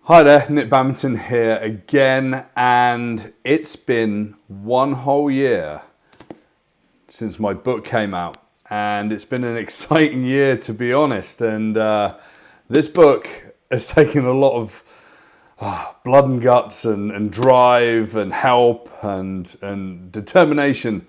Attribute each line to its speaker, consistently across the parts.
Speaker 1: Hi there, Nick Badminton here again, and it's been one whole year since my book came out, and it's been an exciting year, to be honest. And this book has taken a lot of blood and guts and drive and help and determination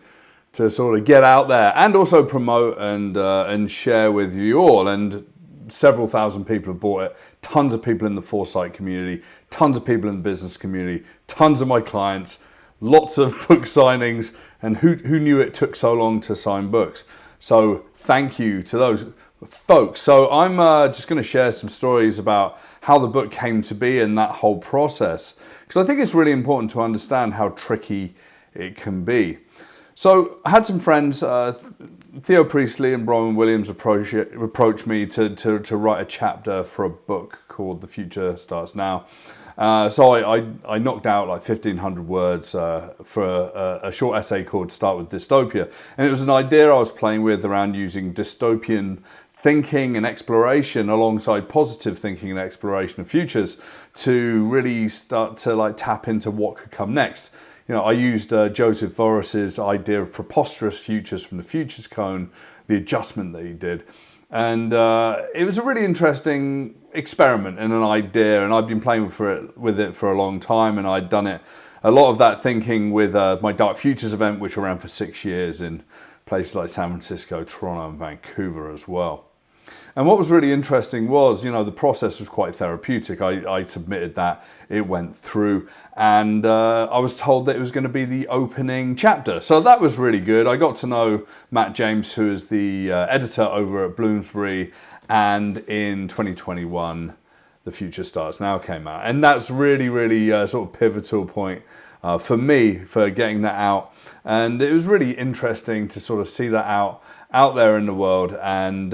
Speaker 1: to sort of get out there and also promote and share with you all. And several thousand people have bought it, tons of people in the foresight community, tons of people in the business community, tons of my clients, lots of book signings, and who knew it took so long to sign books. So thank you to those folks. So I'm just going to share some stories about how the book came to be and that whole process, because I think it's really important to understand how tricky it can be. So I had some friends, Theo Priestley and Brian Williams approached me to write a chapter for a book called The Future Starts Now. So I knocked out like 1,500 words for a short essay called Start with Dystopia. And it was an idea I was playing with around using dystopian thinking and exploration alongside positive thinking and exploration of futures to really start to tap into what could come next. You know, I used Joseph Voros's idea of preposterous futures from the Futures Cone, the adjustment that he did. And it was a really interesting experiment and an idea, and I've been playing with it for a long time, and I'd done a lot of that thinking with my Dark Futures event, which ran for 6 years in places like San Francisco, Toronto, and Vancouver as well. And what was really interesting was, you know, the process was quite therapeutic. I submitted that, it went through, and I was told that it was going to be the opening chapter. So that was really good. I got to know Matt James, who is the editor over at Bloomsbury, and in 2021, The Future Starts Now came out. And that's really, really sort of pivotal point for me for getting that out. And it was really interesting to sort of see that out there in the world and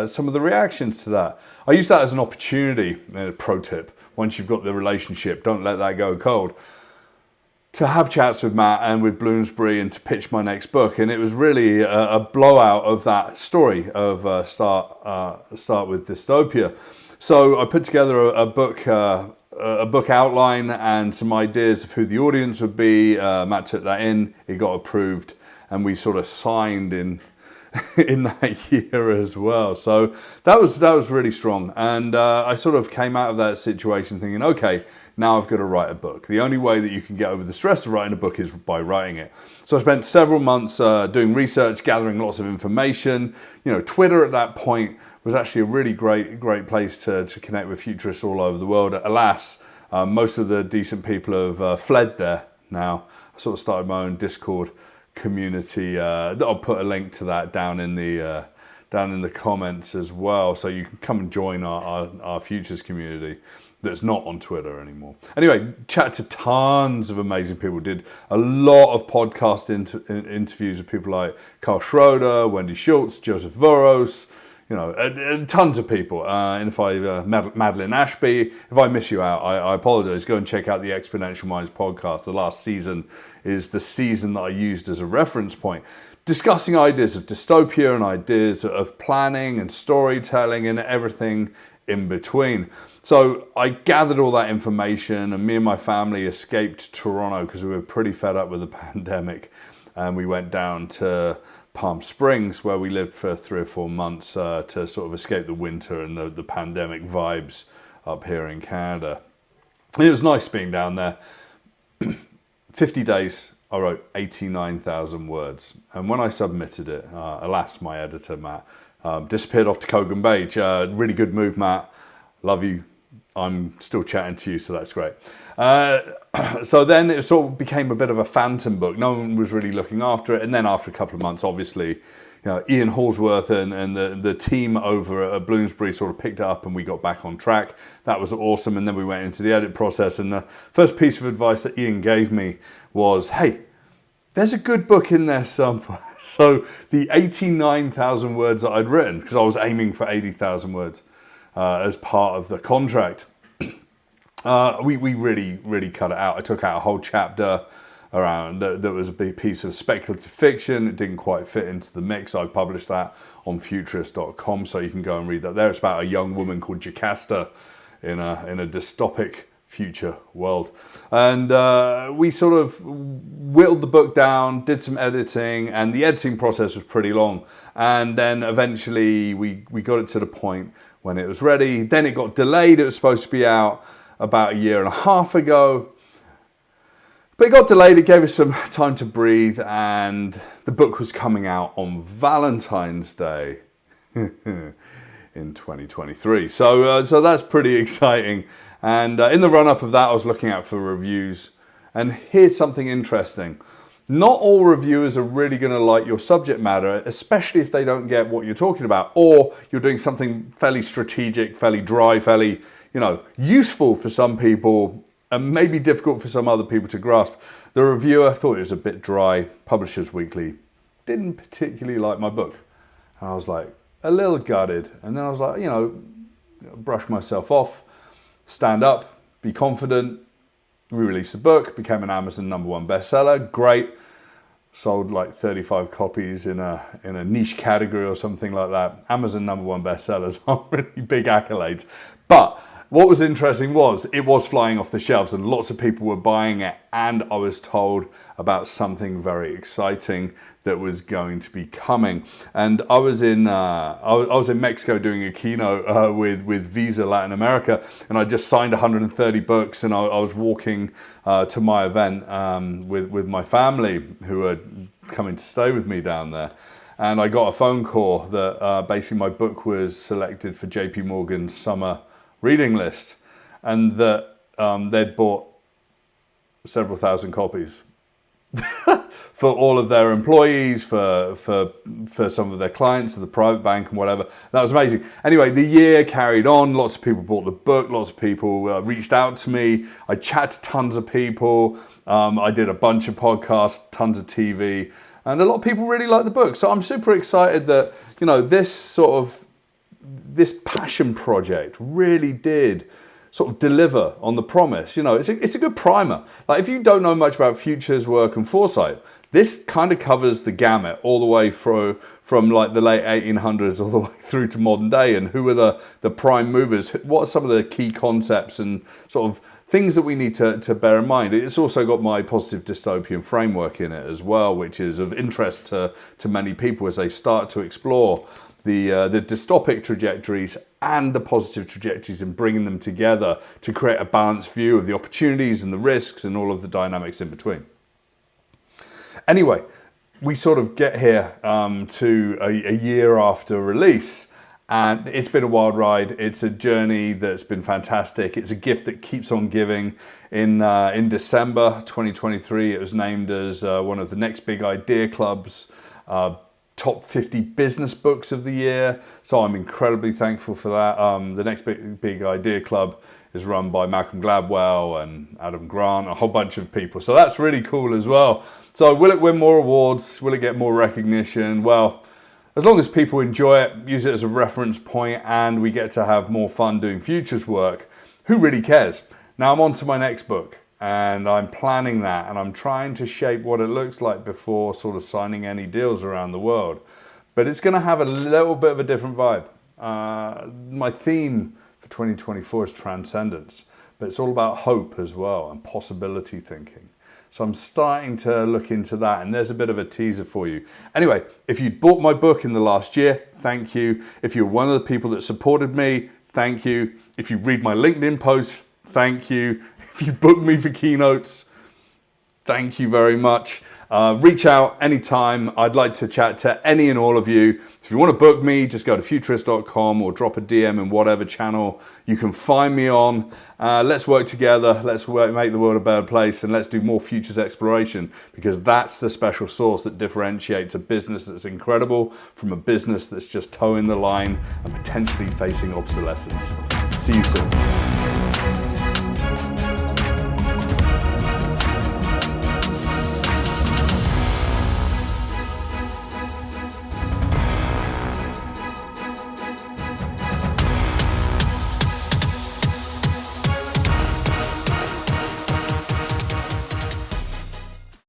Speaker 1: some of the reactions to that. I use that as an opportunity, a pro tip, once you've got the relationship, don't let that go cold, to have chats with Matt and with Bloomsbury and to pitch my next book. And it was really a blowout of that story of start with Dystopia. So I put together a book outline and some ideas of who the audience would be. Matt took that in, it got approved, and we sort of signed in that year as well. So that was really strong. And I sort of came out of that situation thinking, okay, now I've got to write a book. The only way that you can get over the stress of writing a book is by writing it. So I spent several months doing research, gathering lots of information. You know, Twitter at that point was actually a really great place to connect with futurists all over the world. Alas, most of the decent people have fled there now. I sort of started my own Discord community. I'll put a link to that down in the comments as well, so you can come and join our futures community that's not on Twitter anymore. Anyway, chat to tons of amazing people. Did a lot of podcast interviews with people like Carl Schroeder, Wendy Schultz, Joseph Voros, you know, tons of people. And if Madeline Ashby, if I miss you out, I apologize. Go and check out the Exponential Minds podcast. The last season is the season that I used as a reference point, discussing ideas of dystopia and ideas of planning and storytelling and everything in between. So I gathered all that information, and me and my family escaped Toronto because we were pretty fed up with the pandemic, and we went down to Palm Springs, where we lived for 3 or 4 months to sort of escape the winter and the pandemic vibes up here in Canada. And it was nice being down there. 50 days, I wrote 89,000 words. And when I submitted it, alas, my editor, Matt, disappeared off to Kogan Bay. Really good move, Matt. Love you. I'm still chatting to you, so that's great. So then it sort of became a bit of a phantom book. No one was really looking after it. And then after a couple of months, obviously, you know, Ian Hallsworth and the team over at Bloomsbury sort of picked it up and we got back on track. That was awesome. And then we went into the edit process. And the first piece of advice that Ian gave me was, hey, there's a good book in there somewhere. So the 89,000 words that I'd written, because I was aiming for 80,000 words as part of the contract, we really cut it out. I took out a whole chapter around that was a big piece of speculative fiction. It didn't quite fit into the mix. I published that on futurist.com, so you can go and read that there. It's about a young woman called Jocasta in a dystopic future world. And we sort of whittled the book down, did some editing, and the editing process was pretty long. And then eventually we got it to the point when it was ready. Then it got delayed. It was supposed to be out about 1.5 years ago. But it got delayed. It gave us some time to breathe, and the book was coming out on Valentine's Day in 2023. So that's pretty exciting. And in the run-up of that, I was looking out for reviews. And here's something interesting. Not all reviewers are really going to like your subject matter, especially if they don't get what you're talking about, or you're doing something fairly strategic, fairly dry, fairly, useful for some people, and maybe difficult for some other people to grasp. The reviewer thought it was a bit dry. Publishers Weekly didn't particularly like my book. And I was like, a little gutted. And then I was like, brush myself off, stand up, be confident. We released the book, became an Amazon #1 bestseller. Great. Sold like 35 copies in a niche category or something like that. Amazon #1 bestsellers aren't really big accolades. But what was interesting was it was flying off the shelves and lots of people were buying it, and I was told about something very exciting that was going to be coming. And I was in Mexico doing a keynote with Visa Latin America, and I just signed 130 books, and I was walking to my event with my family who were coming to stay with me down there. And I got a phone call that basically my book was selected for JP Morgan's summer reading list, and that they'd bought several thousand copies for all of their employees, for some of their clients, of the private bank and whatever. That was amazing. Anyway, the year carried on. Lots of people bought the book. Lots of people reached out to me. I chatted to tons of people. I did a bunch of podcasts, tons of TV, and a lot of people really liked the book. So I'm super excited that this passion project really did sort of deliver on the promise. It's a good primer. Like, if you don't know much about futures work and foresight, this kind of covers the gamut all the way through from like the late 1800s all the way through to modern day. And who are the prime movers? What are some of the key concepts and sort of things that we need to bear in mind? It's also got my positive dystopian framework in it as well, which is of interest to many people as they start to explore the dystopic trajectories and the positive trajectories, and bringing them together to create a balanced view of the opportunities and the risks and all of the dynamics in between. Anyway, we sort of get here to a year after release, and it's been a wild ride. It's a journey that's been fantastic. It's a gift that keeps on giving. In December 2023, it was named as one of the Next Big Idea Club's top 50 business books of the year. So I'm incredibly thankful for that. The Next Big Idea Club is run by Malcolm Gladwell and Adam Grant, a whole bunch of people. So that's really cool as well. So will it win more awards? Will it get more recognition? Well, as long as people enjoy it, use it as a reference point, and we get to have more fun doing futures work, who really cares? Now I'm on to my next book. And I'm planning that, and I'm trying to shape what it looks like before sort of signing any deals around the world. But it's going to have a little bit of a different vibe. My theme for 2024 is transcendence, but it's all about hope as well and possibility thinking. So I'm starting to look into that, and there's a bit of a teaser for you. Anyway, if you bought my book in the last year, thank you. If you're one of the people that supported me, thank you. If you read my LinkedIn posts, thank you. If you book me for keynotes, thank you very much. Reach out anytime. I'd like to chat to any and all of you. So if you want to book me, just go to futurist.com or drop a DM in whatever channel you can find me on. Let's work together. Let's make the world a better place, and let's do more futures exploration, because that's the special sauce that differentiates a business that's incredible from a business that's just towing the line and potentially facing obsolescence. See you soon.